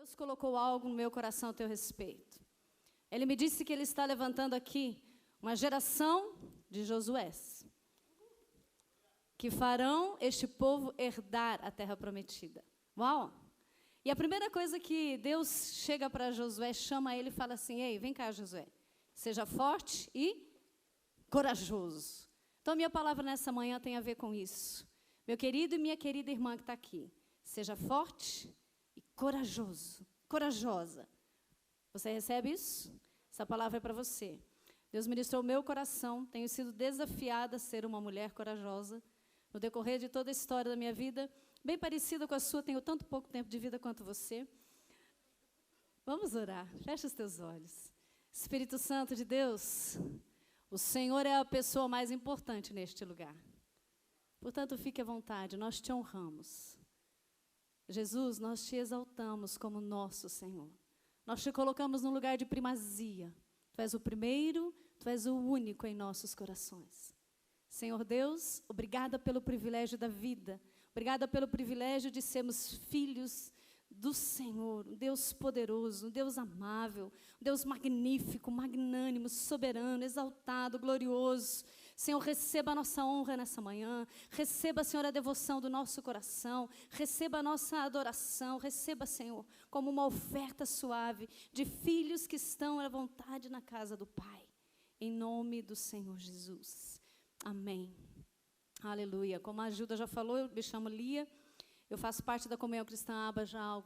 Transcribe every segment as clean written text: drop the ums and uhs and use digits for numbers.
Deus colocou algo no meu coração a teu respeito. Ele me disse que Ele está levantando aqui uma geração de Josués, que farão este povo herdar a terra prometida. Uau! E a primeira coisa que Deus chega para Josué, chama ele e fala assim: ei, vem cá, Josué, seja forte e corajoso. Então, minha palavra nessa manhã tem a ver com isso. Meu querido e minha querida irmã que está aqui, seja forte e corajoso, corajosa. Você recebe isso? Essa palavra é para você. Deus ministrou o meu coração, tenho sido desafiada a ser uma mulher corajosa. No decorrer de toda a história da minha vida, bem parecida com a sua, tenho tanto pouco tempo de vida quanto você. Vamos orar, fecha os teus olhos. Espírito Santo de Deus, o Senhor é a pessoa mais importante neste lugar. Portanto, fique à vontade, nós te honramos. Jesus, nós te exaltamos como nosso Senhor. Nós te colocamos num lugar de primazia. Tu és o primeiro, tu és o único em nossos corações. Senhor Deus, obrigada pelo privilégio da vida. Obrigada pelo privilégio de sermos filhos do Senhor, um Deus poderoso, um Deus amável, um Deus magnífico, magnânimo, soberano, exaltado, glorioso. Senhor, receba a nossa honra nessa manhã, receba, Senhor, a devoção do nosso coração, receba a nossa adoração, receba, Senhor, como uma oferta suave de filhos que estão à vontade na casa do Pai. Em nome do Senhor Jesus. Amém. Aleluia. Como a Gilda já falou, eu me chamo Lia, eu faço parte da Comunhão Cristã Aba já há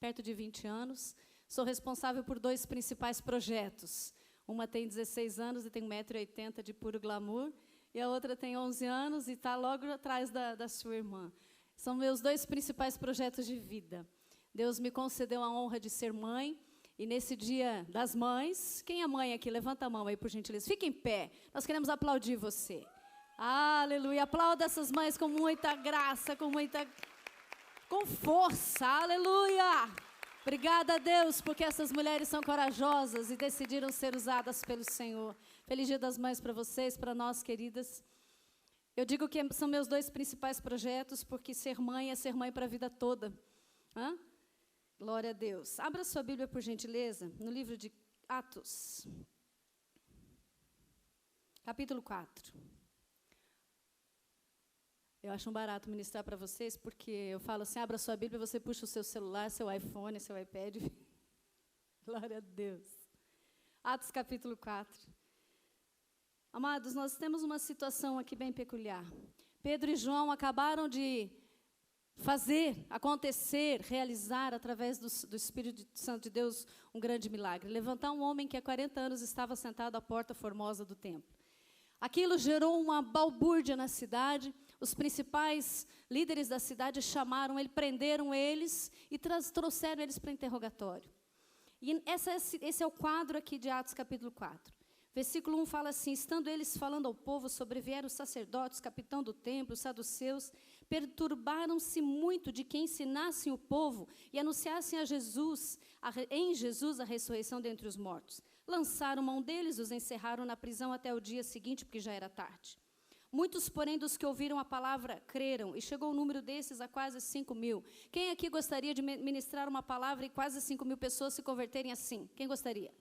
perto de 20 anos. Sou responsável por 2 principais projetos. Uma tem 16 anos e tem 1,80 m de puro glamour, e a outra tem 11 anos e está logo atrás da sua irmã. São meus 2 principais projetos de vida. Deus me concedeu a honra de ser mãe, e nesse dia das mães, quem é mãe aqui? Levanta a mão aí, por gentileza. Fique em pé, nós queremos aplaudir você. Aleluia, aplauda essas mães com muita graça, com força, aleluia. Obrigada a Deus, porque essas mulheres são corajosas e decidiram ser usadas pelo Senhor. Feliz Dia das Mães para vocês, para nós, queridas. Eu digo que são meus 2 principais projetos, porque ser mãe é ser mãe para a vida toda. Glória a Deus. Abra sua Bíblia, por gentileza, no livro de Atos, capítulo 4. Eu acho um barato ministrar para vocês, porque eu falo assim, abra sua Bíblia, você puxa o seu celular, seu iPhone, seu iPad. Glória a Deus. Atos capítulo 4. Amados, nós temos uma situação aqui bem peculiar. Pedro e João acabaram de fazer, acontecer, realizar, através do Espírito Santo de Deus, um grande milagre. Levantar um homem que há 40 anos estava sentado à porta formosa do templo. Aquilo gerou uma balbúrdia na cidade. Os principais líderes da cidade chamaram ele, prenderam eles e trouxeram eles para interrogatório. E esse é o quadro aqui de Atos capítulo 4. Versículo 1 fala assim: estando eles falando ao povo, sobrevieram os sacerdotes, capitão do templo, os saduceus, perturbaram-se muito de que ensinassem o povo e anunciassem em Jesus a ressurreição dentre os mortos. Lançaram mão deles, os encerraram na prisão até o dia seguinte, porque já era tarde. Muitos, porém, dos que ouviram a palavra, creram, e chegou o número desses a quase 5.000. Quem aqui gostaria de ministrar uma palavra e quase 5.000 pessoas se converterem assim? Quem gostaria?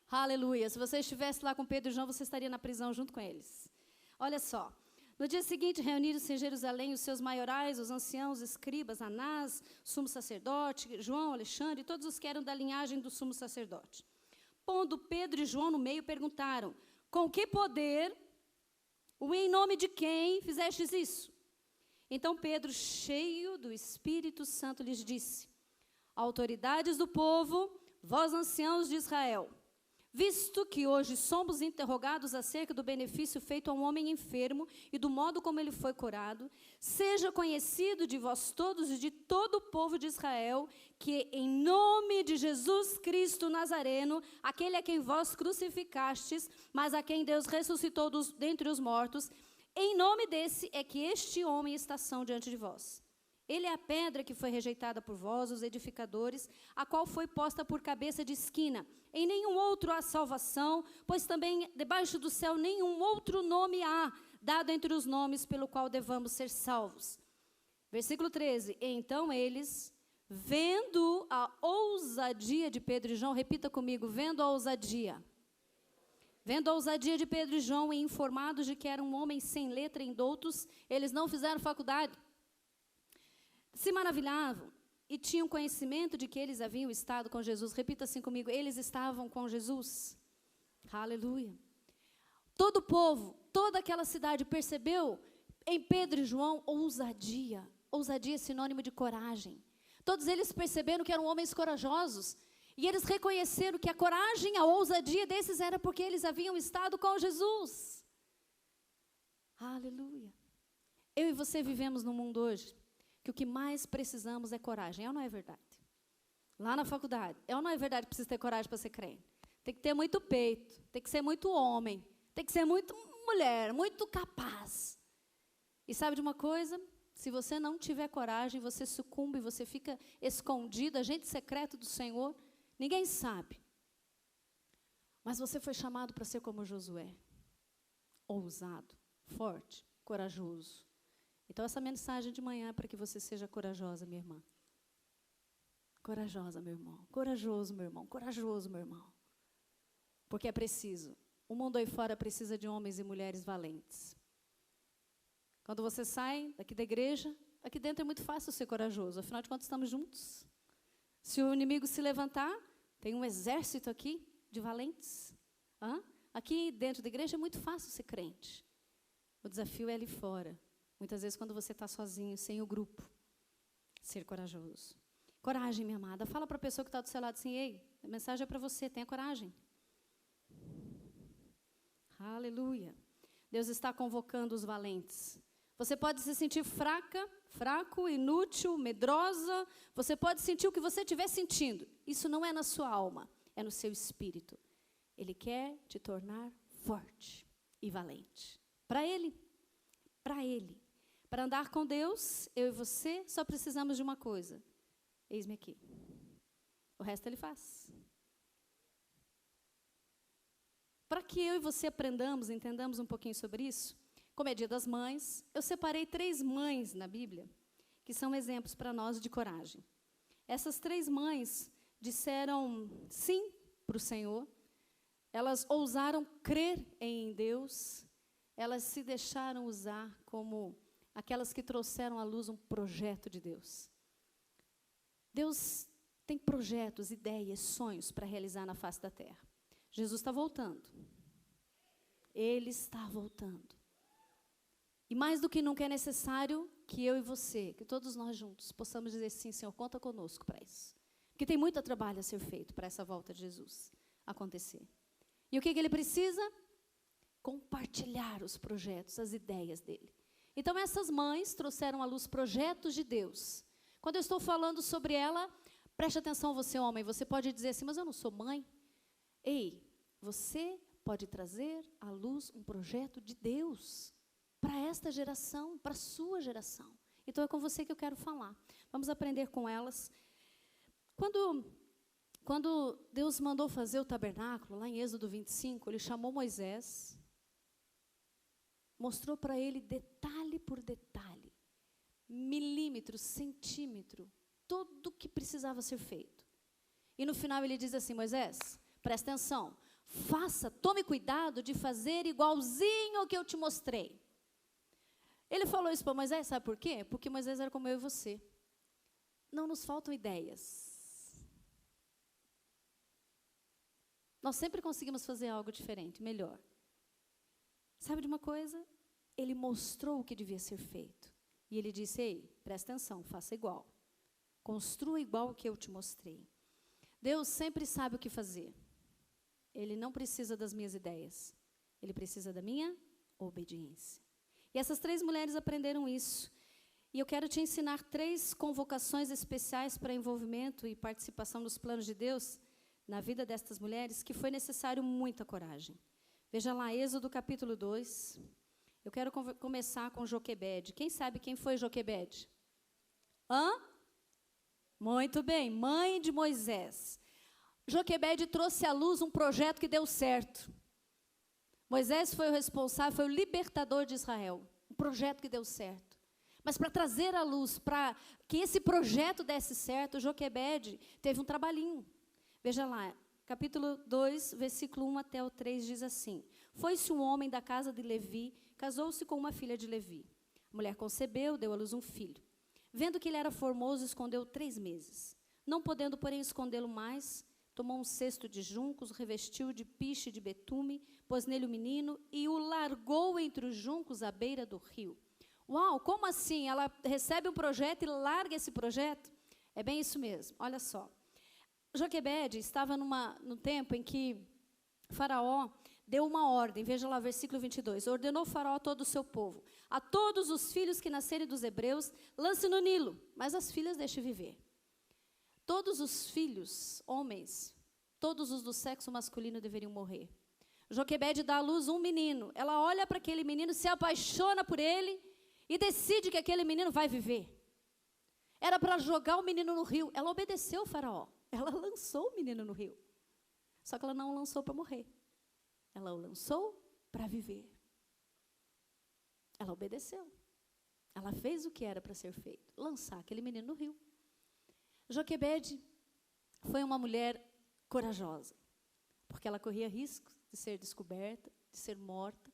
Aleluia. Se você estivesse lá com Pedro e João, você estaria na prisão junto com eles. Olha só. No dia seguinte, reuniram-se em Jerusalém os seus maiorais, os anciãos, escribas, Anás, sumo sacerdote, João, Alexandre, e todos os que eram da linhagem do sumo sacerdote. Pondo Pedro e João no meio, perguntaram: com que poder ou em nome de quem fizestes isso? Então Pedro, cheio do Espírito Santo, lhes disse: autoridades do povo, vós anciãos de Israel, visto que hoje somos interrogados acerca do benefício feito a um homem enfermo e do modo como ele foi curado, seja conhecido de vós todos e de todo o povo de Israel, que em nome de Jesus Cristo Nazareno, aquele a quem vós crucificastes, mas a quem Deus ressuscitou dentre os mortos, em nome desse é que este homem está são diante de vós. Ele é a pedra que foi rejeitada por vós, os edificadores, a qual foi posta por cabeça de esquina. Em nenhum outro há salvação, pois também debaixo do céu nenhum outro nome há, dado entre os nomes pelo qual devamos ser salvos. Versículo 13. Então eles, vendo a ousadia ousadia de Pedro e João, repita comigo, vendo a ousadia. Vendo a ousadia de Pedro e João e informados de que eram homens sem letra e indoutos, eles não fizeram faculdade. Se maravilhavam e tinham conhecimento de que eles haviam estado com Jesus. Repita assim comigo, eles estavam com Jesus. Aleluia. Todo o povo, toda aquela cidade percebeu em Pedro e João ousadia. Ousadia é sinônimo de coragem. Todos eles perceberam que eram homens corajosos. E eles reconheceram que a coragem, a ousadia desses era porque eles haviam estado com Jesus. Aleluia. Eu e você vivemos num mundo hoje que o que mais precisamos é coragem. É ou não é verdade? Lá na faculdade, é ou não é verdade que precisa ter coragem para ser crente? Tem que ter muito peito, tem que ser muito homem, tem que ser muito mulher, muito capaz. E sabe de uma coisa? Se você não tiver coragem, você sucumbe, você fica escondido, agente secreto do Senhor, ninguém sabe. Mas você foi chamado para ser como Josué, ousado, forte, corajoso. Então, essa mensagem de manhã é para que você seja corajosa, minha irmã. Corajosa, meu irmão. Corajoso, meu irmão. Corajoso, meu irmão. Porque é preciso. O mundo aí fora precisa de homens e mulheres valentes. Quando você sai daqui da igreja, aqui dentro é muito fácil ser corajoso. Afinal de contas, estamos juntos. Se o inimigo se levantar, tem um exército aqui de valentes. Aqui dentro da igreja é muito fácil ser crente. O desafio é ali fora. Muitas vezes, quando você está sozinho, sem o grupo, ser corajoso. Coragem, minha amada. Fala para a pessoa que está do seu lado assim, ei, a mensagem é para você, tenha coragem. Aleluia. Deus está convocando os valentes. Você pode se sentir fraca, fraco, inútil, medrosa. Você pode sentir o que você estiver sentindo. Isso não é na sua alma, é no seu espírito. Ele quer te tornar forte e valente. Para Ele. Para Ele. Para andar com Deus, eu e você só precisamos de uma coisa. Eis-me aqui. O resto Ele faz. Para que eu e você aprendamos, entendamos um pouquinho sobre isso, como é Dia das Mães, eu separei 3 mães na Bíblia, que são exemplos para nós de coragem. Essas 3 mães disseram sim para o Senhor, elas ousaram crer em Deus, elas se deixaram usar como aquelas que trouxeram à luz um projeto de Deus. Deus tem projetos, ideias, sonhos para realizar na face da terra. Jesus está voltando. Ele está voltando. E mais do que nunca é necessário que eu e você, que todos nós juntos, possamos dizer sim, Senhor, conta conosco para isso. Porque tem muito trabalho a ser feito para essa volta de Jesus acontecer. E o que Ele precisa? Compartilhar os projetos, as ideias dele. Então, essas mães trouxeram à luz projetos de Deus. Quando eu estou falando sobre ela, preste atenção, você homem, você pode dizer assim, mas eu não sou mãe. Ei, você pode trazer à luz um projeto de Deus para esta geração, para a sua geração. Então, é com você que eu quero falar. Vamos aprender com elas. Quando Deus mandou fazer o tabernáculo, lá em Êxodo 25, Ele chamou Moisés, mostrou para ele detalhe por detalhe, milímetro, centímetro, tudo o que precisava ser feito. E no final Ele diz assim, Moisés, presta atenção, tome cuidado de fazer igualzinho ao que eu te mostrei. Ele falou isso para Moisés, sabe por quê? Porque Moisés era como eu e você. Não nos faltam ideias. Nós sempre conseguimos fazer algo diferente, melhor. Sabe de uma coisa? Ele mostrou o que devia ser feito. E ele disse, ei, presta atenção, faça igual. Construa igual o que eu te mostrei. Deus sempre sabe o que fazer. Ele não precisa das minhas ideias. Ele precisa da minha obediência. E essas 3 mulheres aprenderam isso. E eu quero te ensinar 3 convocações especiais para envolvimento e participação nos planos de Deus na vida destas mulheres, que foi necessário muita coragem. Veja lá, Êxodo capítulo 2. Eu quero começar com Joquebede. Quem sabe quem foi Joquebede? Muito bem, mãe de Moisés. Joquebede trouxe à luz um projeto que deu certo. Moisés foi o responsável, foi o libertador de Israel. Um projeto que deu certo. Mas para trazer à luz, para que esse projeto desse certo, Joquebede teve um trabalhinho. Veja lá, capítulo 2, versículo 1 até o 3 diz assim: Foi-se um homem da casa de Levi, casou-se com uma filha de Levi. A mulher concebeu, deu à luz um filho. Vendo que ele era formoso, escondeu 3 meses. Não podendo, porém, escondê-lo mais, tomou um cesto de juncos, revestiu de piche de betume, pôs nele o menino e o largou entre os juncos à beira do rio. Uau, como assim? Ela recebe um projeto e larga esse projeto? É bem isso mesmo, olha só. Joquebede estava no tempo em que Faraó deu uma ordem, veja lá, versículo 22. Ordenou Faraó a todo o seu povo: a todos os filhos que nascerem dos hebreus, lance no Nilo, mas as filhas deixe viver. Todos os filhos, homens, todos os do sexo masculino deveriam morrer. Joquebede dá à luz um menino. Ela olha para aquele menino, se apaixona por ele e decide que aquele menino vai viver. Era para jogar o menino no rio. Ela obedeceu o Faraó. Ela lançou o menino no rio. Só que ela não o lançou para morrer. Ela o lançou para viver. Ela obedeceu. Ela fez o que era para ser feito. Lançar aquele menino no rio. Joquebede foi uma mulher corajosa. Porque ela corria risco de ser descoberta, de ser morta,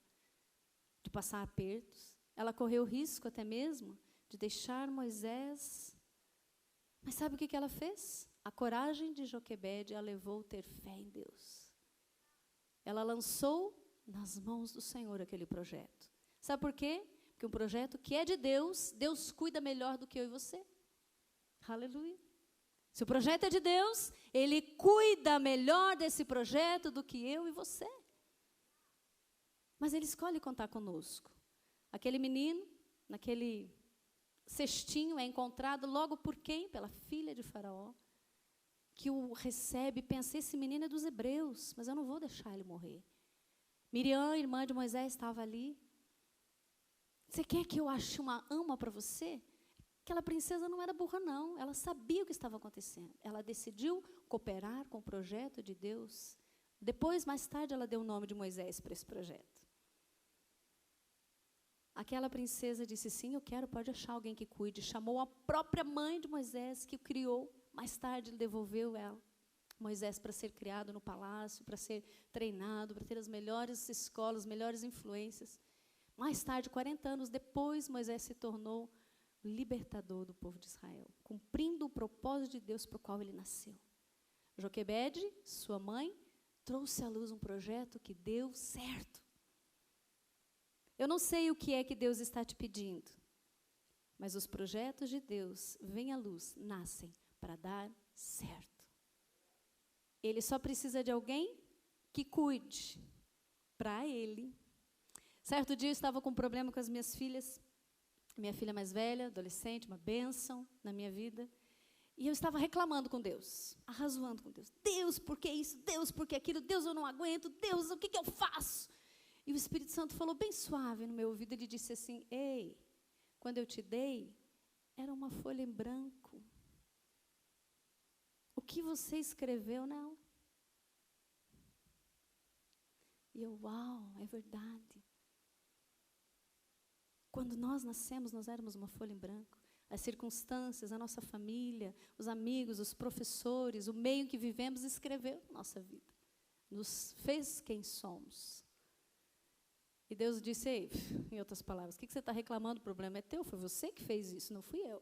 de passar apertos. Ela correu risco até mesmo de deixar Moisés. Mas sabe o que ela fez? A coragem de Joquebede a levou a ter fé em Deus. Ela lançou nas mãos do Senhor aquele projeto. Sabe por quê? Porque um projeto que é de Deus, Deus cuida melhor do que eu e você. Aleluia. Se o projeto é de Deus, Ele cuida melhor desse projeto do que eu e você. Mas Ele escolhe contar conosco. Aquele menino, naquele cestinho, é encontrado logo por quem? Pela filha de Faraó, que o recebe e pensa: esse menino é dos hebreus, mas eu não vou deixar ele morrer. Miriam, irmã de Moisés, estava ali. Você quer que eu ache uma ama para você? Aquela princesa não era burra, não. Ela sabia o que estava acontecendo. Ela decidiu cooperar com o projeto de Deus. Depois, mais tarde, ela deu o nome de Moisés para esse projeto. Aquela princesa disse: sim, eu quero, pode achar alguém que cuide. Chamou a própria mãe de Moisés, que o criou. Mais tarde, ele devolveu ela, Moisés, para ser criado no palácio, para ser treinado, para ter as melhores escolas, as melhores influências. Mais tarde, 40 anos depois, Moisés se tornou o libertador do povo de Israel, cumprindo o propósito de Deus para o qual ele nasceu. Joquebede, sua mãe, trouxe à luz um projeto que deu certo. Eu não sei o que é que Deus está te pedindo, mas os projetos de Deus vêm à luz, nascem para dar certo. Ele só precisa de alguém que cuide para ele. Certo dia eu estava com um problema com as minhas filhas, minha filha mais velha, adolescente, uma bênção na minha vida, e eu estava reclamando com Deus, arrazoando com Deus. Deus, por que isso? Deus, por que aquilo? Deus, eu não aguento. Deus, o que eu faço? E o Espírito Santo falou bem suave no meu ouvido, ele disse assim: ei, quando eu te dei, era uma folha em branco. O que você escreveu nela? E eu, uau, é verdade. Quando nós nascemos, nós éramos uma folha em branco. As circunstâncias, a nossa família, os amigos, os professores, o meio em que vivemos, escreveu nossa vida. Nos fez quem somos. E Deus disse: ei, em outras palavras, o que você está reclamando? O problema é teu, foi você que fez isso, não fui eu.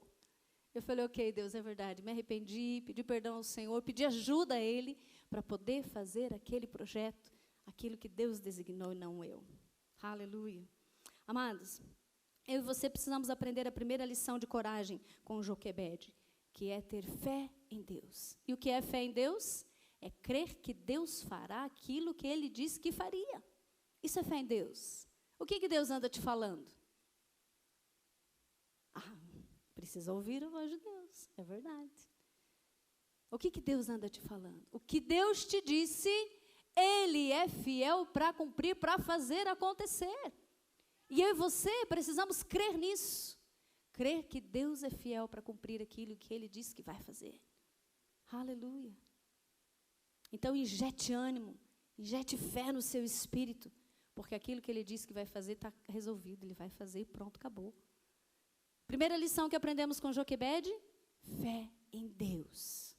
Eu falei: ok, Deus, é verdade, me arrependi, pedi perdão ao Senhor, pedi ajuda a Ele para poder fazer aquele projeto, aquilo que Deus designou e não eu. Aleluia. Amados, eu e você precisamos aprender a primeira lição de coragem com Joquebede, que é ter fé em Deus. E o que é fé em Deus? É crer que Deus fará aquilo que Ele disse que faria. Isso é fé em Deus. O que Deus anda te falando? Precisa ouvir a voz de Deus, é verdade. O que Deus anda te falando? O que Deus te disse, Ele é fiel para cumprir, para fazer acontecer. E eu e você precisamos crer nisso. Crer que Deus é fiel para cumprir aquilo que Ele disse que vai fazer. Aleluia. Então, injete ânimo, injete fé no seu espírito, porque aquilo que Ele disse que vai fazer está resolvido. Ele vai fazer e pronto, acabou. Primeira lição que aprendemos com Joquebede: fé em Deus.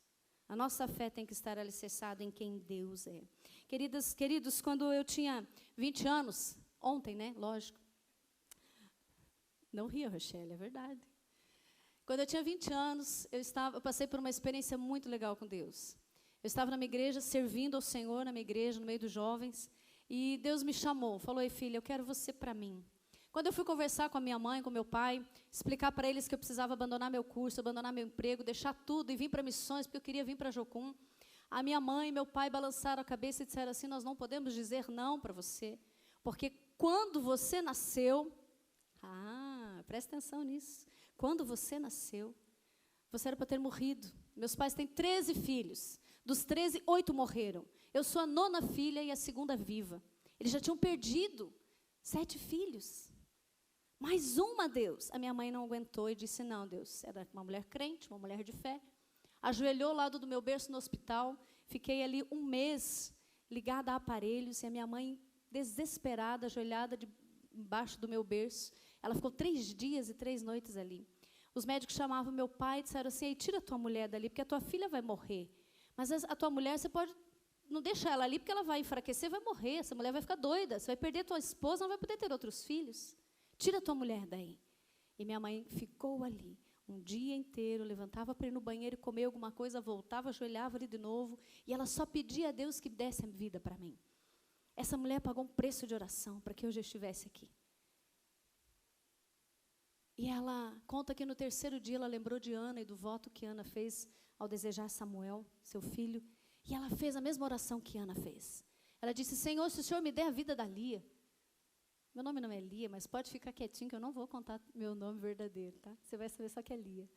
A nossa fé tem que estar alicerçada em quem Deus é. Queridos, quando eu tinha 20 anos, ontem, né? Lógico. Não ria, Rochelle, é verdade. Quando eu tinha 20 anos, eu passei por uma experiência muito legal com Deus. Eu estava na minha igreja, servindo ao Senhor na minha igreja, no meio dos jovens, e Deus me chamou, falou: ei, filha, eu quero você para mim. Quando eu fui conversar com a minha mãe, com meu pai, explicar para eles que eu precisava abandonar meu curso, abandonar meu emprego, deixar tudo e vir para missões, porque eu queria vir para Jocum, a minha mãe e meu pai balançaram a cabeça e disseram assim: nós não podemos dizer não para você, porque quando você nasceu, presta atenção nisso, quando você nasceu, você era para ter morrido. Meus pais têm 13 filhos, dos 13, 8 morreram. Eu sou a 9ª filha e a 2ª viva. Eles já tinham perdido 7 filhos. Mais uma, Deus. A minha mãe não aguentou e disse: não, Deus. Era uma mulher crente, uma mulher de fé. Ajoelhou ao lado do meu berço no hospital. Fiquei ali 1 mês ligada a aparelhos. E a minha mãe, desesperada, ajoelhada embaixo do meu berço. Ela ficou 3 dias e 3 noites ali. Os médicos chamavam meu pai e disseram assim: ei, tira a tua mulher dali, porque a tua filha vai morrer. Mas a tua mulher, você pode... não deixa ela ali, porque ela vai enfraquecer, vai morrer. Essa mulher vai ficar doida. Você vai perder tua esposa, não vai poder ter outros filhos. Tira a tua mulher daí. E minha mãe ficou ali um dia inteiro, levantava para ir no banheiro e comer alguma coisa, voltava, ajoelhava ali de novo, e ela só pedia a Deus que desse a vida para mim. Essa mulher pagou um preço de oração para que hoje eu estivesse aqui. E ela conta que no 3º dia ela lembrou de Ana e do voto que Ana fez ao desejar Samuel, seu filho, e ela fez a mesma oração que Ana fez. Ela disse: Senhor, se o Senhor me der a vida da Lia, meu nome não é Lia, mas pode ficar quietinho que eu não vou contar meu nome verdadeiro, tá? Você vai saber só que é Lia.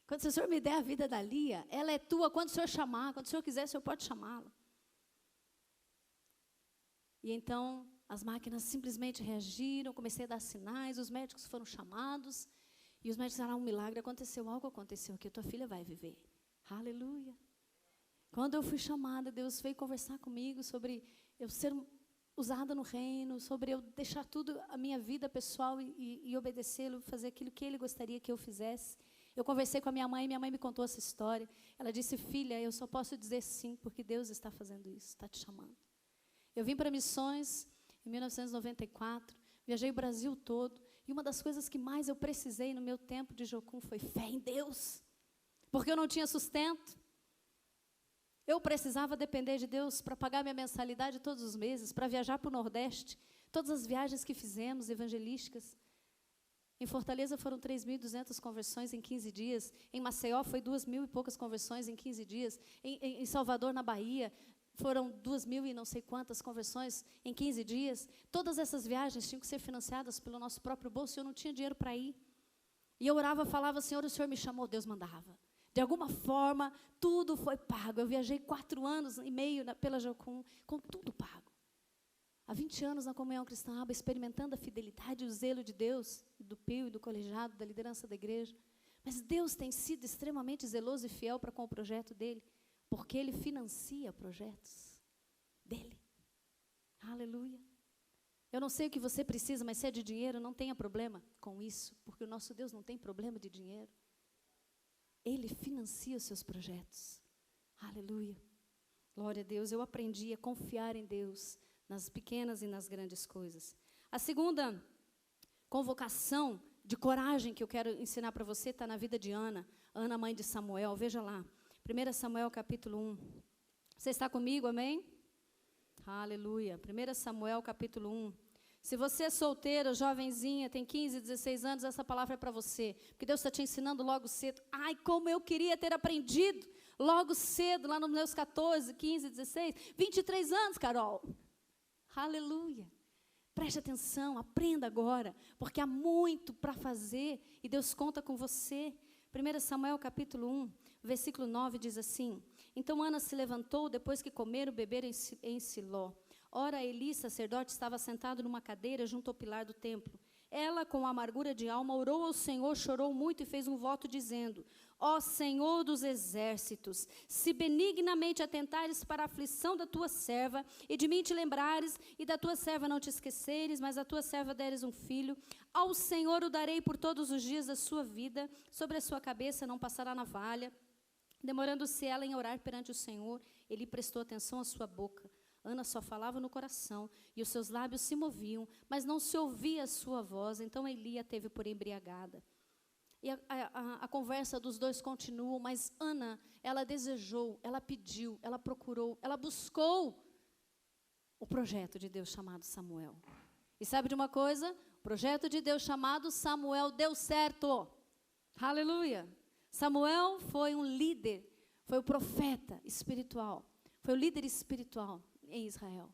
Quando o Senhor me der a vida da Lia, ela é tua quando o Senhor chamar, quando o Senhor quiser, o Senhor pode chamá-la. E então, as máquinas simplesmente reagiram, comecei a dar sinais, os médicos foram chamados, e os médicos disseram: um milagre aconteceu, algo aconteceu aqui, tua filha vai viver. Aleluia. Quando eu fui chamada, Deus veio conversar comigo sobre eu ser usada no reino, sobre eu deixar tudo, a minha vida pessoal e obedecê-lo, fazer aquilo que Ele gostaria que eu fizesse. Eu conversei com a minha mãe me contou essa história. Ela disse: filha, eu só posso dizer sim, porque Deus está fazendo isso, está te chamando. Eu vim para missões em 1994, viajei o Brasil todo, e uma das coisas que mais eu precisei no meu tempo de Jocum foi fé em Deus, porque eu não tinha sustento. Eu precisava depender de Deus para pagar minha mensalidade todos os meses, para viajar para o Nordeste. Todas as viagens que fizemos, evangelísticas. Em Fortaleza foram 3.200 conversões em 15 dias. Em Maceió foi 2.000 e poucas conversões em 15 dias. Em Salvador, na Bahia, foram 2.000 e não sei quantas conversões em 15 dias. Todas essas viagens tinham que ser financiadas pelo nosso próprio bolso. Eu não tinha dinheiro para ir. E eu orava, falava: Senhor, o Senhor me chamou. Deus mandava. De alguma forma, tudo foi pago. Eu viajei 4 anos e meio pela Jocum, com tudo pago. Há 20 anos na Comunhão Cristã Aba, experimentando a fidelidade e o zelo de Deus, do Pio e do colegiado, da liderança da igreja. Mas Deus tem sido extremamente zeloso e fiel para com o projeto dEle, porque Ele financia projetos dEle. Aleluia. Eu não sei o que você precisa, mas se é de dinheiro, não tenha problema com isso, porque o nosso Deus não tem problema de dinheiro. Ele financia os seus projetos. Aleluia. Glória a Deus. Eu aprendi a confiar em Deus nas pequenas e nas grandes coisas. A segunda convocação de coragem que eu quero ensinar para você está na vida de Ana. Ana, mãe de Samuel. Veja lá. 1 Samuel, capítulo 1. Você está comigo, amém? Aleluia. 1 Samuel, capítulo 1. Se você é solteira, jovenzinha, tem 15, 16 anos, essa palavra é para você. Porque Deus está te ensinando logo cedo. Ai, como eu queria ter aprendido logo cedo, lá nos meus 14, 15, 16, 23 anos, Carol. Aleluia. Preste atenção, aprenda agora, porque há muito para fazer e Deus conta com você. 1 Samuel, capítulo 1, versículo 9, diz assim: Então Ana se levantou depois que comeram e beberam em Siló. Ora, Eli, sacerdote, estava sentado numa cadeira junto ao pilar do templo. Ela, com amargura de alma, orou ao Senhor, chorou muito e fez um voto dizendo: Ó Senhor dos exércitos, se benignamente atentares para a aflição da tua serva, e de mim te lembrares, e da tua serva não te esqueceres, mas a tua serva deres um filho, ao Senhor o darei por todos os dias da sua vida, sobre a sua cabeça não passará navalha, Demorando-se ela em orar perante o Senhor, ele prestou atenção à sua boca. Ana só falava no coração, e os seus lábios se moviam, mas não se ouvia a sua voz. Então Eli a teve por embriagada. E a conversa dos dois continuou, mas Ana, ela desejou, ela pediu, ela procurou, ela buscou o projeto de Deus chamado Samuel. E sabe de uma coisa? O projeto de Deus chamado Samuel deu certo. Aleluia! Samuel foi um líder, foi o profeta espiritual, foi o líder espiritual em Israel.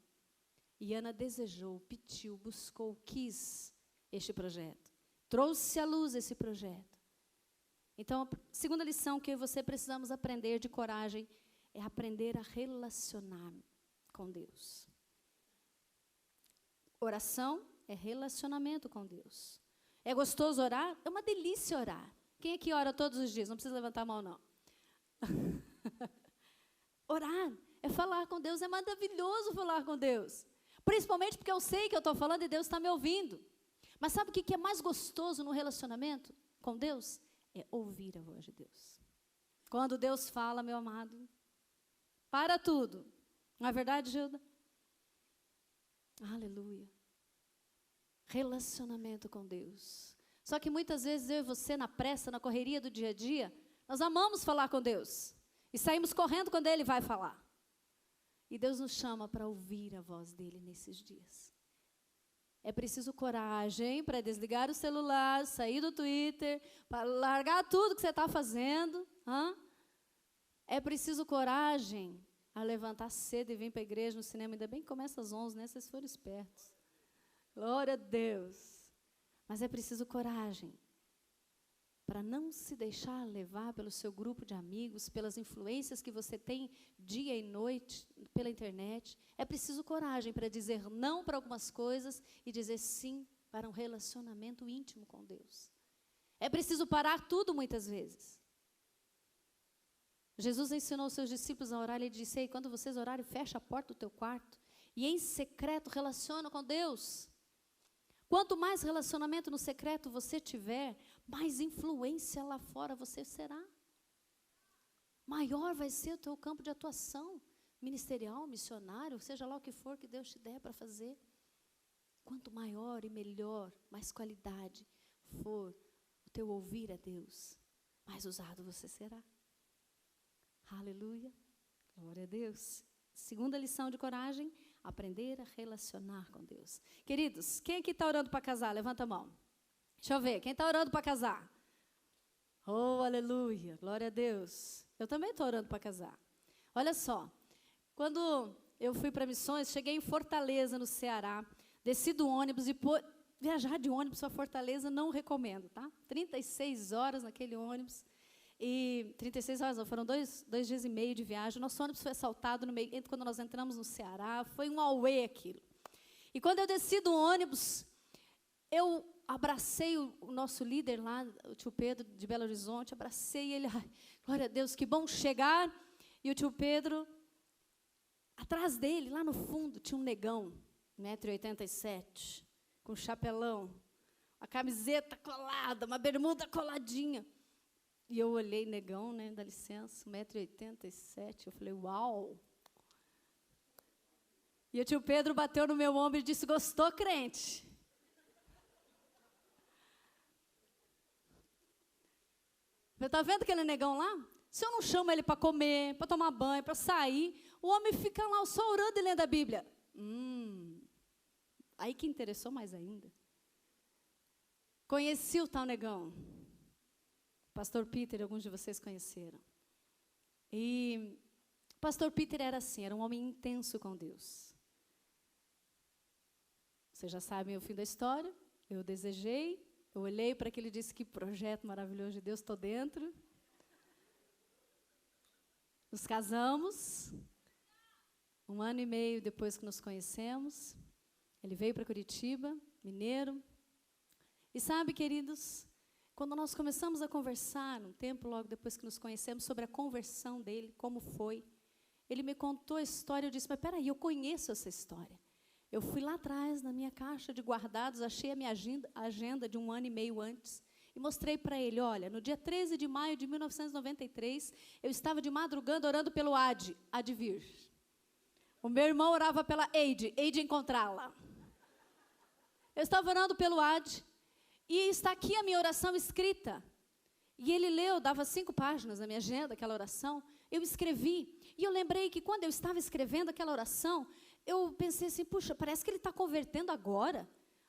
E Ana desejou, pediu, buscou, quis este projeto. Trouxe à luz esse projeto. Então, a segunda lição que você precisamos aprender de coragem é aprender a relacionar com Deus. Oração é relacionamento com Deus. É gostoso orar? É uma delícia orar. Quem aqui ora todos os dias? Não precisa levantar a mão, não. Orar é falar com Deus, é maravilhoso falar com Deus. Principalmente porque eu sei que eu estou falando e Deus está me ouvindo. Mas sabe o que é mais gostoso no relacionamento com Deus? É ouvir a voz de Deus. Quando Deus fala, meu amado, para tudo. Não é verdade, Gilda? Aleluia. Relacionamento com Deus. Só que muitas vezes eu e você, na pressa, na correria do dia a dia, nós amamos falar com Deus. E saímos correndo quando Ele vai falar. E Deus nos chama para ouvir a voz dEle nesses dias. É preciso coragem para desligar o celular, sair do Twitter, para largar tudo que você está fazendo. É preciso coragem a levantar cedo e vir para a igreja, no cinema. Ainda bem que começa às 11, né? Vocês foram espertos. Glória a Deus. Mas é preciso coragem para não se deixar levar pelo seu grupo de amigos, pelas influências que você tem dia e noite pela internet. É preciso coragem para dizer não para algumas coisas e dizer sim para um relacionamento íntimo com Deus. É preciso parar tudo muitas vezes. Jesus ensinou os seus discípulos a orar, ele disse: Ei, quando vocês orarem, fecha a porta do teu quarto e em secreto relaciona com Deus. Quanto mais relacionamento no secreto você tiver, mais influência lá fora você será. Maior vai ser o teu campo de atuação, ministerial, missionário, seja lá o que for que Deus te der para fazer. Quanto maior e melhor, mais qualidade for o teu ouvir a Deus, mais usado você será. Aleluia. Glória a Deus. Segunda lição de coragem, aprender a relacionar com Deus. Queridos, quem aqui está orando para casar? Levanta a mão. Deixa eu ver, quem está orando para casar? Oh, aleluia, glória a Deus. Eu também estou orando para casar. Olha só, quando eu fui para missões, cheguei em Fortaleza, no Ceará, desci do ônibus e viajar de ônibus para Fortaleza não recomendo, tá? 36 horas naquele ônibus. E 36 horas, não, foram dois dias e meio de viagem. Nosso ônibus foi assaltado no meio, quando nós entramos no Ceará. Foi um auê aquilo. E quando eu desci do ônibus, eu abracei o nosso líder lá, o tio Pedro, de Belo Horizonte. Abracei ele, ai, glória a Deus, que bom chegar. E o tio Pedro, atrás dele, lá no fundo, tinha um negão, 1,87 m, com um chapelão, a camiseta colada, uma bermuda coladinha. E eu olhei, negão, né, dá licença, 1,87 m. Eu falei, uau. E o tio Pedro bateu no meu ombro e disse, gostou, crente? Você está vendo aquele negão lá? Se eu não chamo ele para comer, para tomar banho, para sair, o homem fica lá só orando e lendo a Bíblia. Aí que interessou mais ainda. Conheci o tal negão. Pastor Peter, alguns de vocês conheceram. E o pastor Peter era assim, era um homem intenso com Deus. Vocês já sabem o fim da história. Eu desejei, eu olhei para aquele e disse, que projeto maravilhoso de Deus, estou dentro. Nos casamos. 1 ano e meio depois que nos conhecemos, ele veio para Curitiba, mineiro. E sabe, queridos, quando nós começamos a conversar, um tempo logo depois que nos conhecemos, sobre a conversão dele, como foi, ele me contou a história, eu disse, mas peraí, eu conheço essa história. Eu fui lá atrás, na minha caixa de guardados, achei a minha agenda de 1 ano e meio antes, e mostrei para ele, olha, no dia 13 de maio de 1993, eu estava de madrugada orando pelo Advir. O meu irmão orava pela Eide encontrá-la. Eu estava orando pelo e está aqui a minha oração escrita. E ele leu, dava 5 páginas na minha agenda, aquela oração. Eu escrevi. E eu lembrei que quando eu estava escrevendo aquela oração, eu pensei assim, puxa, parece que ele está convertendo agora.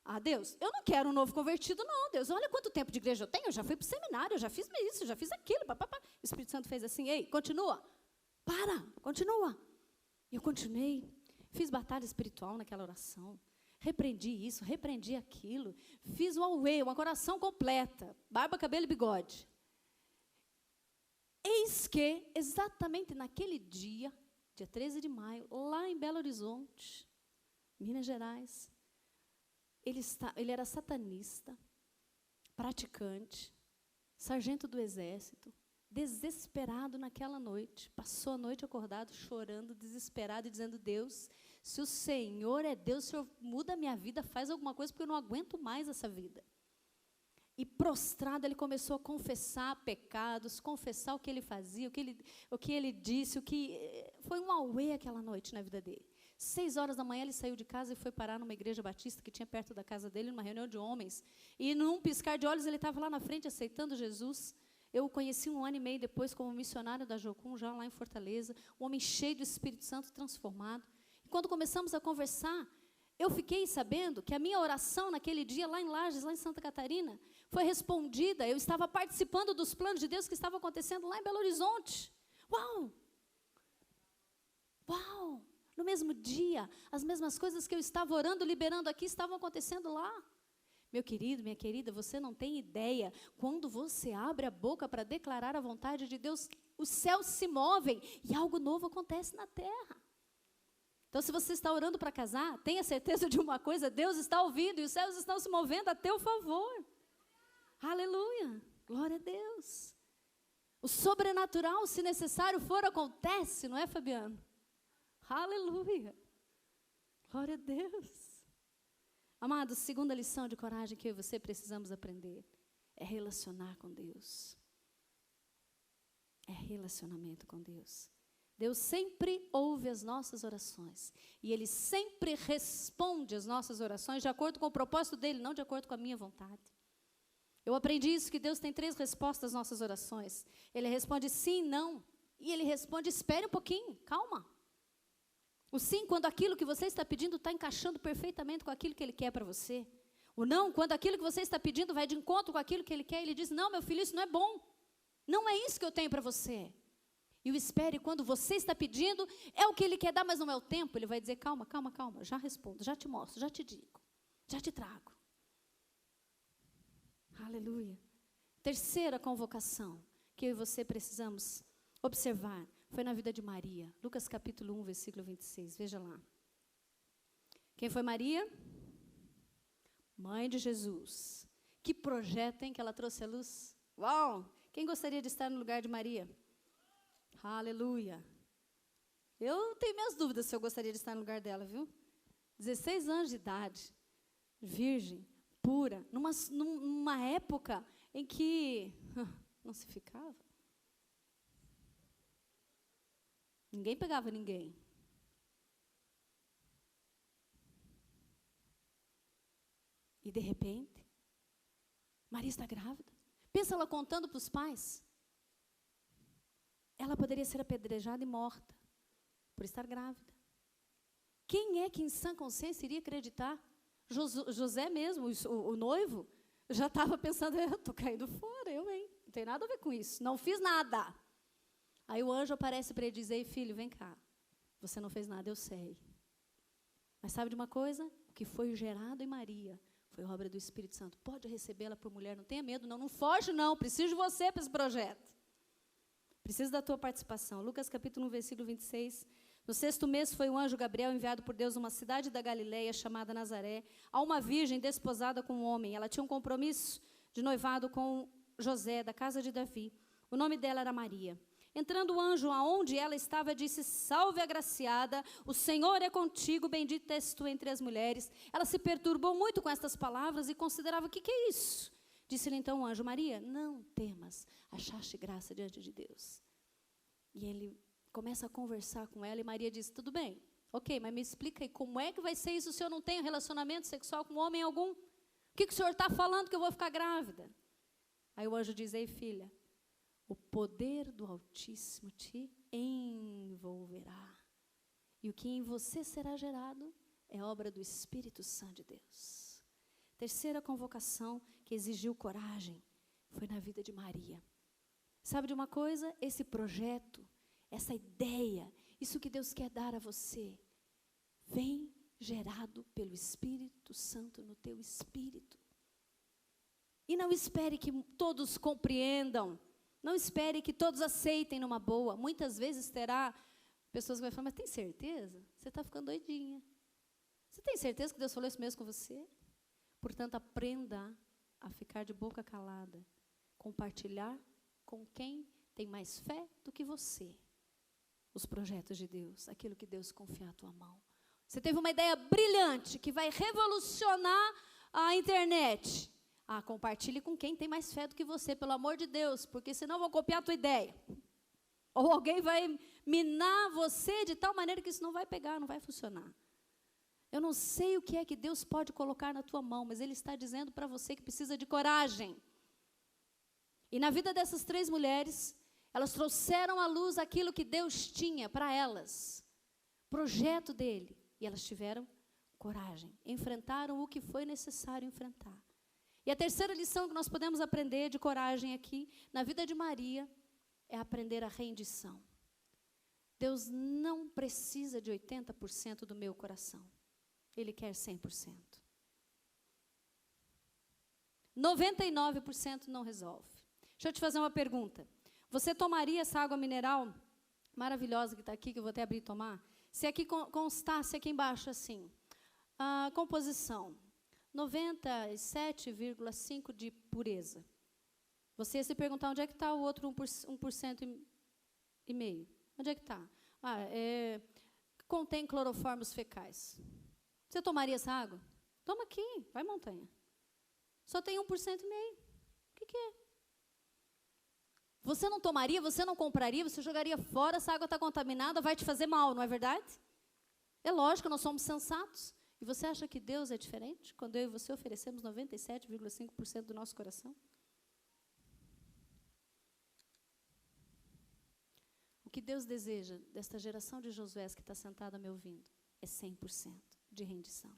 Ah, Deus, eu não quero um novo convertido, não, Deus. Olha quanto tempo de igreja eu tenho, eu já fui para o seminário, eu já fiz isso, já fiz aquilo. Papapá. O Espírito Santo fez assim, ei, continua. Continua. E eu continuei. Fiz batalha espiritual naquela oração. Repreendi isso, repreendi aquilo. Fiz uma oração completa. Barba, cabelo e bigode. Eis que, exatamente naquele dia 13 de maio, lá em Belo Horizonte, Minas Gerais, ele era satanista, praticante, sargento do exército, desesperado naquela noite. Passou a noite acordado, chorando, desesperado e dizendo, Deus, se o Senhor é Deus, o Senhor muda a minha vida, faz alguma coisa, porque eu não aguento mais essa vida. E prostrado, ele começou a confessar pecados, confessar o que ele fazia, o que ele disse, foi um auê aquela noite na vida dele. 6 horas da manhã, ele saiu de casa e foi parar numa igreja batista que tinha perto da casa dele, numa reunião de homens. E num piscar de olhos, ele estava lá na frente, aceitando Jesus. Eu o conheci 1 ano e meio depois como missionário da Jocum, já lá em Fortaleza, um homem cheio do Espírito Santo, transformado. E quando começamos a conversar, eu fiquei sabendo que a minha oração naquele dia, lá em Lages, lá em Santa Catarina, foi respondida. Eu estava participando dos planos de Deus que estavam acontecendo lá em Belo Horizonte. Uau! Uau! No mesmo dia, as mesmas coisas que eu estava orando, liberando aqui, estavam acontecendo lá. Meu querido, minha querida, você não tem ideia. Quando você abre a boca para declarar a vontade de Deus, os céus se movem e algo novo acontece na terra. Então, se você está orando para casar, tenha certeza de uma coisa, Deus está ouvindo e os céus estão se movendo a teu favor. Aleluia, glória a Deus. O sobrenatural, se necessário for, acontece, não é, Fabiano? Aleluia, glória a Deus. Amados, segunda lição de coragem que eu e você precisamos aprender é relacionar com Deus. É relacionamento com Deus. Deus sempre ouve as nossas orações. E Ele sempre responde as nossas orações de acordo com o propósito dEle, não de acordo com a minha vontade. Eu aprendi isso, que Deus tem 3 respostas às nossas orações. Ele responde sim, não. E Ele responde, espere um pouquinho, calma. O sim, quando aquilo que você está pedindo está encaixando perfeitamente com aquilo que Ele quer para você. O não, quando aquilo que você está pedindo vai de encontro com aquilo que Ele quer. Ele diz, não, meu filho, isso não é bom. Não é isso que eu tenho para você. E o espere, quando você está pedindo, é o que Ele quer dar, mas não é o tempo. Ele vai dizer, calma, calma, calma, já respondo, já te mostro, já te digo, já te trago. Aleluia. Terceira convocação que eu e você precisamos observar foi na vida de Maria. Lucas capítulo 1, versículo 26, veja lá. Quem foi Maria? Mãe de Jesus. Que projeto, hein, que ela trouxe à luz? Uau! Quem gostaria de estar no lugar de Maria? Aleluia. Eu tenho minhas dúvidas se eu gostaria de estar no lugar dela, viu? 16 anos de idade, virgem, pura, numa época em que não se ficava. Ninguém pegava ninguém. E de repente, Maria está grávida. Pensa ela contando para os pais. Ela poderia ser apedrejada e morta por estar grávida. Quem é que em sã consciência iria acreditar? José mesmo, o noivo, já estava pensando, eu estou caindo fora, não tem nada a ver com isso, não fiz nada. Aí o anjo aparece para ele dizer, ei, filho, vem cá, você não fez nada, eu sei. Mas sabe de uma coisa? O que foi gerado em Maria foi obra do Espírito Santo. Pode recebê-la por mulher, não tenha medo, não foge não, preciso de você para esse projeto. Preciso da tua participação. Lucas capítulo 1, versículo 26. No 6º mês foi o anjo Gabriel enviado por Deus a uma cidade da Galileia chamada Nazaré, a uma virgem desposada com um homem. Ela tinha um compromisso de noivado com José, da casa de Davi. O nome dela era Maria. Entrando o anjo aonde ela estava, disse, salve agraciada, o Senhor é contigo, bendita és tu entre as mulheres. Ela se perturbou muito com estas palavras e considerava, o que é isso? Disse-lhe então o anjo: Maria, não temas, achaste graça diante de Deus. E ele começa a conversar com ela, e Maria diz: tudo bem, ok, mas me explica aí, como é que vai ser isso se eu não tenho relacionamento sexual com homem algum? O que o senhor está falando que eu vou ficar grávida? Aí o anjo diz: ei, filha, o poder do Altíssimo te envolverá. E o que em você será gerado é obra do Espírito Santo de Deus. Terceira convocação que exigiu coragem foi na vida de Maria. Sabe de uma coisa? Esse projeto, essa ideia, isso que Deus quer dar a você, vem gerado pelo Espírito Santo no teu espírito. E não espere que todos compreendam, não espere que todos aceitem numa boa. Muitas vezes terá pessoas que vão falar: mas tem certeza? Você está ficando doidinha. Você tem certeza que Deus falou isso mesmo com você? Portanto, aprenda a ficar de boca calada, compartilhar com quem tem mais fé do que você os projetos de Deus, aquilo que Deus confia à tua mão. Você teve uma ideia brilhante que vai revolucionar a internet. Compartilhe com quem tem mais fé do que você, pelo amor de Deus, porque senão vão copiar a tua ideia. Ou alguém vai minar você de tal maneira que isso não vai pegar, não vai funcionar. Eu não sei o que é que Deus pode colocar na tua mão, mas Ele está dizendo para você que precisa de coragem. E na vida dessas 3 mulheres, elas trouxeram à luz aquilo que Deus tinha para elas, projeto dele, e elas tiveram coragem, enfrentaram o que foi necessário enfrentar. E a terceira lição que nós podemos aprender de coragem aqui, na vida de Maria, é aprender a rendição. Deus não precisa de 80% do meu coração. Ele quer 100%. 99% não resolve. Deixa eu te fazer uma pergunta. Você tomaria essa água mineral maravilhosa que está aqui, que eu vou até abrir e tomar? Se aqui constasse aqui embaixo assim, a composição, 97,5% de pureza. Você ia se perguntar onde é que está o outro 1% e meio. Onde é que está? Contém cloroformos fecais. Você tomaria essa água? Toma aqui, vai montanha. Só tem 1% e meio. O que é? Você não tomaria, você não compraria, você jogaria fora, essa água está contaminada, vai te fazer mal, não é verdade? É lógico, nós somos sensatos. E você acha que Deus é diferente quando eu e você oferecemos 97,5% do nosso coração? O que Deus deseja desta geração de Josué que está sentada me ouvindo é 100% de rendição,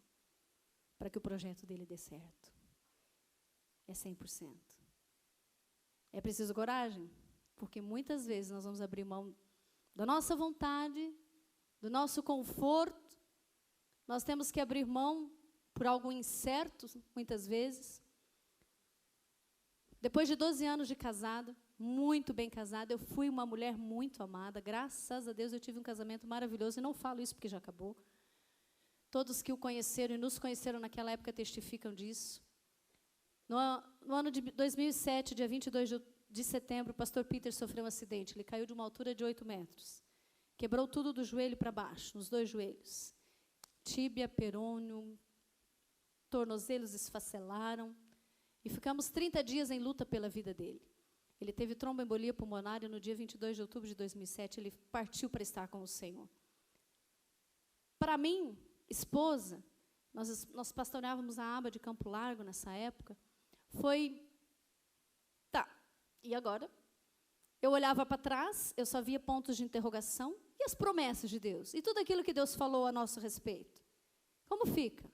para que o projeto dele dê certo. É 100%. É preciso coragem, porque muitas vezes nós vamos abrir mão da nossa vontade, do nosso conforto. Nós temos que abrir mão por algo incerto, muitas vezes. Depois de 12 anos de casada, muito bem casada, eu fui uma mulher muito amada. Graças a Deus eu tive um casamento maravilhoso, e não falo isso porque já acabou. Todos que o conheceram e nos conheceram naquela época testificam disso. No ano de 2007, dia 22 de setembro, o pastor Peter sofreu um acidente. Ele caiu de uma altura de 8 metros. Quebrou tudo do joelho para baixo, nos 2 joelhos. Tíbia, perônio, tornozelos esfacelaram. E ficamos 30 dias em luta pela vida dele. Ele teve tromboembolia pulmonar e no dia 22 de outubro de 2007 ele partiu para estar com o Senhor. Para mim, esposa, nós pastoreávamos a aba de Campo Largo nessa época, e agora? Eu olhava para trás, eu só via pontos de interrogação e as promessas de Deus, e tudo aquilo que Deus falou a nosso respeito. Como fica?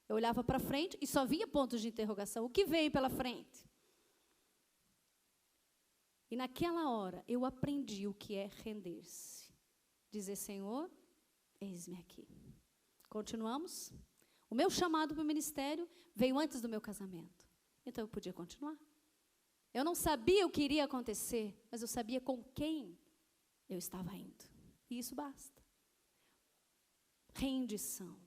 Eu olhava para frente e só via pontos de interrogação. O que veio pela frente? E naquela hora eu aprendi o que é render-se. Dizer: Senhor, eis-me aqui. Continuamos? O meu chamado para o ministério veio antes do meu casamento. Então eu podia continuar. Eu não sabia o que iria acontecer, mas eu sabia com quem eu estava indo. E isso basta. Rendição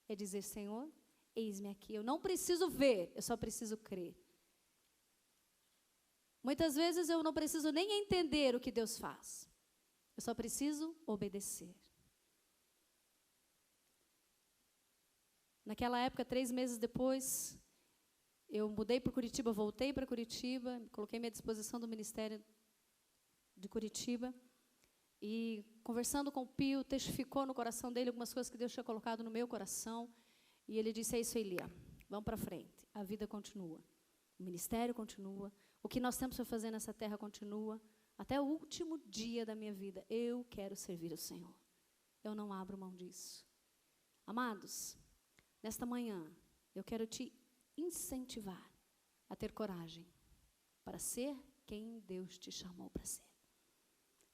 é dizer: Senhor, eis-me aqui. Eu não preciso ver, eu só preciso crer. Muitas vezes eu não preciso nem entender o que Deus faz. Eu só preciso obedecer. Naquela época, 3 meses depois, eu mudei para Curitiba, voltei para Curitiba, coloquei-me à disposição do Ministério de Curitiba, e conversando com o Pio, testificou no coração dele algumas coisas que Deus tinha colocado no meu coração, e ele disse, é isso aí, Lia, vamos para frente, a vida continua, o ministério continua, o que nós temos para fazer nessa terra continua, até o último dia da minha vida, eu quero servir o Senhor, eu não abro mão disso. Amados, nesta manhã, eu quero te incentivar a ter coragem para ser quem Deus te chamou para ser.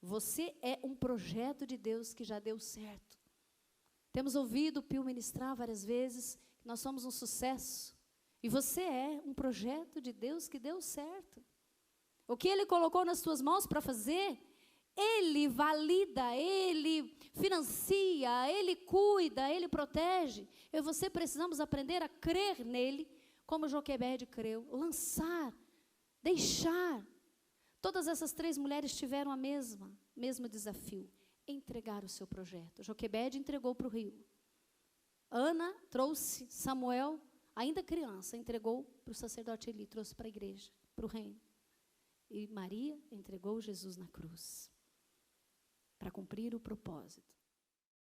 Você é um projeto de Deus que já deu certo. Temos ouvido o Pio ministrar várias vezes que nós somos um sucesso. E você é um projeto de Deus que deu certo. O que Ele colocou nas tuas mãos para fazer, Ele valida, Ele financia, Ele cuida, Ele protege. Eu e você precisamos aprender a crer nele, como Joquebede creu, lançar, deixar. Todas essas 3 mulheres tiveram a mesmo desafio, entregar o seu projeto. Joquebede entregou para o rio. Ana trouxe Samuel, ainda criança, entregou para o sacerdote Eli, trouxe para a igreja, para o reino. E Maria entregou Jesus na cruz, para cumprir o propósito.